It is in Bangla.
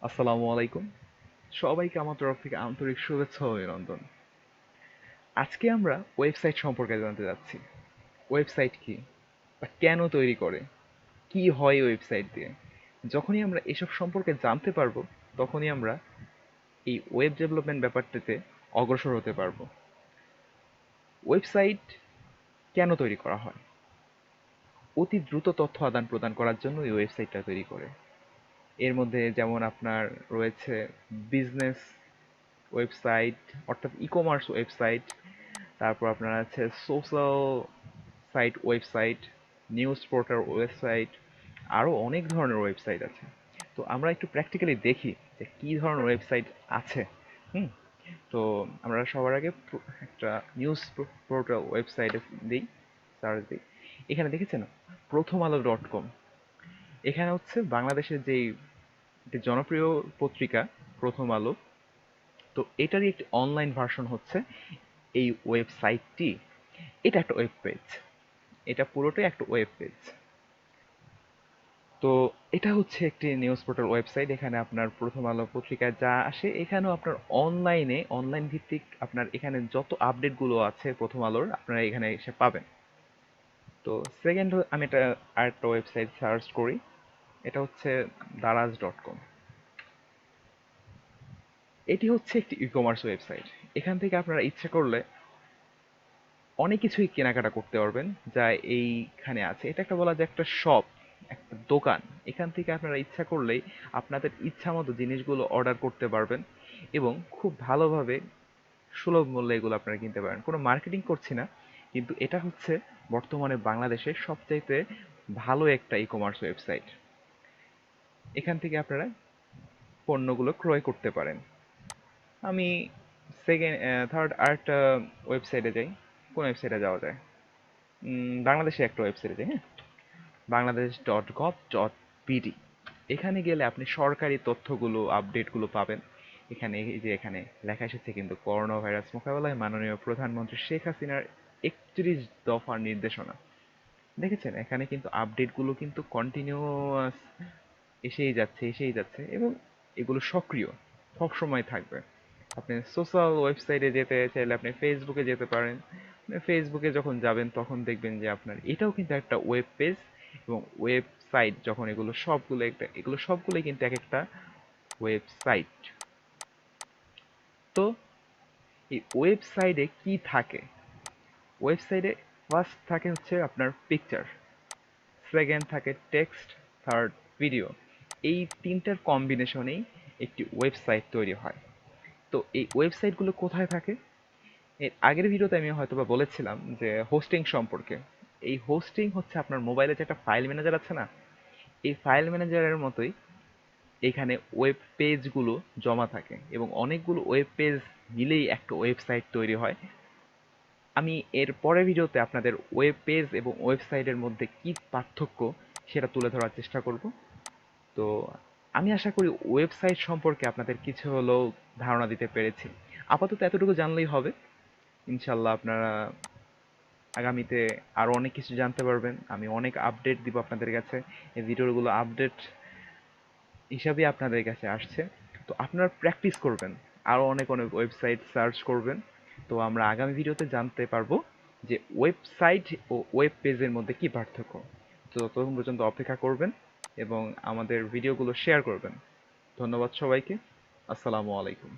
আসসালামু আলাইকুম। সবাইকে আমার তরফ থেকে আন্তরিক শুভেচ্ছা ও অভিনন্দন। আজকে আমরা ওয়েবসাইট সম্পর্কে জানতে যাচ্ছি। ওয়েবসাইট কি বা কেন তৈরি করে, কি হয় ওয়েবসাইট দিয়ে। যখনই আমরা এসব সম্পর্কে জানতে পারবো, তখনই আমরা এই ওয়েব ডেভেলপমেন্ট ব্যাপারটাতে অগ্রসর হতে পারবো। ওয়েবসাইট কেন তৈরি করা হয়? অতি দ্রুত তথ্য আদান প্রদান করার জন্য এই ওয়েবসাইটটা তৈরি করে। এর মধ্যে যেমন আপনার রয়েছে বিজনেস ওয়েবসাইট, অর্থাৎ ই কমার্স ওয়েবসাইট, তারপর আপনার আছে social site website, news portal website, আরও অনেক ধরনের ওয়েবসাইট আছে। তো আমরা একটু প্র্যাকটিক্যালি দেখি যে কী ধরনের ওয়েবসাইট আছে। হুম তো আমরা সবার আগে একটা নিউজ পোর্টাল ওয়েবসাইটে দিই, সার্চ দিই। এখানে দেখেছেন প্রথম আলো .com। এখানে হচ্ছে বাংলাদেশের যেই একটি জনপ্রিয় পত্রিকা প্রথম আলো, তো এটারই একটি অনলাইন ভার্সন হচ্ছে এই ওয়েবসাইটটি। এটা একটা ওয়েব পেজ, এটা পুরোটাই একটা ওয়েব পেজ। তো এটা হচ্ছে একটি নিউজ পোর্টাল ওয়েবসাইট। এখানে আপনার প্রথম আলো পত্রিকায় যা আসে, এখানেও আপনার অনলাইন ভিত্তিক আপনার এখানে যত আপডেটগুলো আছে প্রথম আলোর, আপনারা এখানে এসে পাবেন। তো সেকেন্ড আমি এটা আরেকটা ওয়েবসাইট সার্চ করি, এটা হচ্ছে দারাজ.com। এটি হচ্ছে একটি ই কমার্স ওয়েবসাইট। এখান থেকে আপনারা ইচ্ছে করলে অনেক কিছুই কেনাকাটা করতে পারবেন যা এইখানে আছে। এটা একটা বলা যায় একটা শপ, একটা দোকান। এখান থেকে আপনারা ইচ্ছা করলেই আপনাদের ইচ্ছা মতো জিনিসগুলো অর্ডার করতে পারবেন এবং খুব ভালোভাবে সুলভ মূল্যে এগুলো আপনারা কিনতে পারেন। কোনো মার্কেটিং করছি না, কিন্তু এটা হচ্ছে বর্তমানে বাংলাদেশের সবচাইতে ভালো একটা ই কমার্স ওয়েবসাইট। এখান থেকে আপনারা পণ্যগুলো ক্রয় করতে পারেন। আমি থার্ড আরেকটা ওয়েবসাইটে যাই। কোন ওয়েবসাইটে যাওয়া যায়? বাংলাদেশে একটা ওয়েবসাইটে যাই, হ্যাঁ। বাংলাদেশ.gov.bd। এখানে গেলে আপনি সরকারি তথ্যগুলো, আপডেটগুলো পাবেন। এখানে এই যে এখানে লেখা এসেছে কিন্তু করোনা ভাইরাস মোকাবেলায় মাননীয় প্রধানমন্ত্রী শেখ হাসিনার 31 দফার নির্দেশনা। দেখেছেন এখানে কিন্তু আপডেটগুলো কিন্তু কন্টিনিউয়াস এসেই যাচ্ছে এবং এগুলো সক্রিয় সব সময় থাকবে। আপনি সোশ্যাল ওয়েবসাইটে যেতে চাইলে আপনি ফেসবুকে যেতে পারেন। ফেসবুকে যখন যাবেন তখন দেখবেন যে আপনার এটাও কিন্তু একটা ওয়েব পেজ এবং ওয়েবসাইট। যখন এগুলো সবগুলোই কিন্তু এক একটা ওয়েবসাইট। তো এই ওয়েবসাইটে কি থাকে? ওয়েবসাইটে ফার্স্ট থাকে হচ্ছে আপনার পিকচার, সেকেন্ড থাকে টেক্সট, থার্ড ভিডিও। এই তিনটার কম্বিনেশনেই একটি ওয়েবসাইট তৈরি হয়। তো এই ওয়েবসাইটগুলো কোথায় থাকে? এর আগের ভিডিওতে আমি হয়তোবা বলেছিলাম যে হোস্টিং সম্পর্কে। এই হোস্টিং হচ্ছে আপনার মোবাইলে যে একটা ফাইল ম্যানেজার আছে না, এই ফাইল ম্যানেজারের মতোই এখানে ওয়েব পেজগুলো জমা থাকে এবং অনেকগুলো ওয়েব পেজ মিলেই একটা ওয়েবসাইট তৈরি হয়। আমি এর পরের ভিডিওতে আপনাদের ওয়েব পেজ এবং ওয়েবসাইটের মধ্যে কি পার্থক্য সেটা তুলে ধরার চেষ্টা করব। তো আমি আশা করি ওয়েবসাইট সম্পর্কে আপনাদের কিছু হলেও ধারণা দিতে পেরেছি। আপাতত এতটুকু জানলেই হবে। ইনশাল্লাহ আপনারা আগামীতে আরও অনেক কিছু জানতে পারবেন। আমি অনেক আপডেট দিব আপনাদের কাছে। এই ভিডিওগুলো আপডেট হিসাবে আপনাদের কাছে আসছে। তো আপনারা প্র্যাকটিস করবেন, আরও অনেক অনেক ওয়েবসাইট সার্চ করবেন। তো আমরা আগামী ভিডিওতে জানতে পারবো যে ওয়েবসাইট ও ওয়েব পেজের মধ্যে কি পার্থক্য। তো ততক্ষণ পর্যন্ত অপেক্ষা করবেন এবং আমাদের ভিডিওগুলো শেয়ার করবেন। ধন্যবাদ সবাইকে। আসসালামু আলাইকুম।